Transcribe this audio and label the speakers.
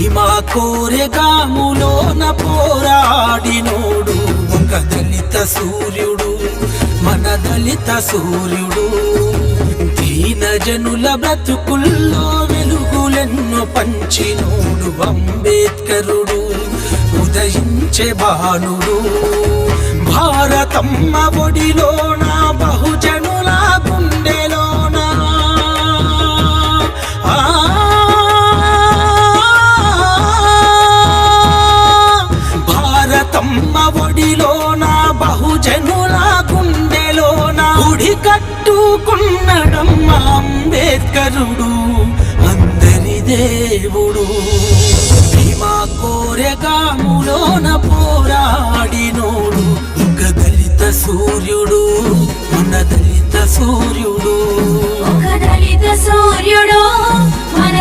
Speaker 1: భీమా కోరెగాములోన పోరాడినోడు ఒక దళిత సూర్యుడు, మన దళిత సూర్యుడు. దీన జనుల బ్రతుకుల్లో వెలుగులెన్నో పంచినోడు అంబేద్కరుడు, ఉదయించే భానుడు. భారతమ్మ ఒడిలోన బహుజనుల గుండెలోన భారతమ్మ ఒడిలోన బహుజనుల గుండెలోన గుడి కట్టుకున్నడమ్మ అంబేద్కరుడు, అందరి దేవుడు. భీమా కోరెగాములోన పోరాడినోడు ఒక దళిత సూర్యుడు, మన దళిత సూర్యుడు.
Speaker 2: ఒక దళిత సూర్యుడు, మన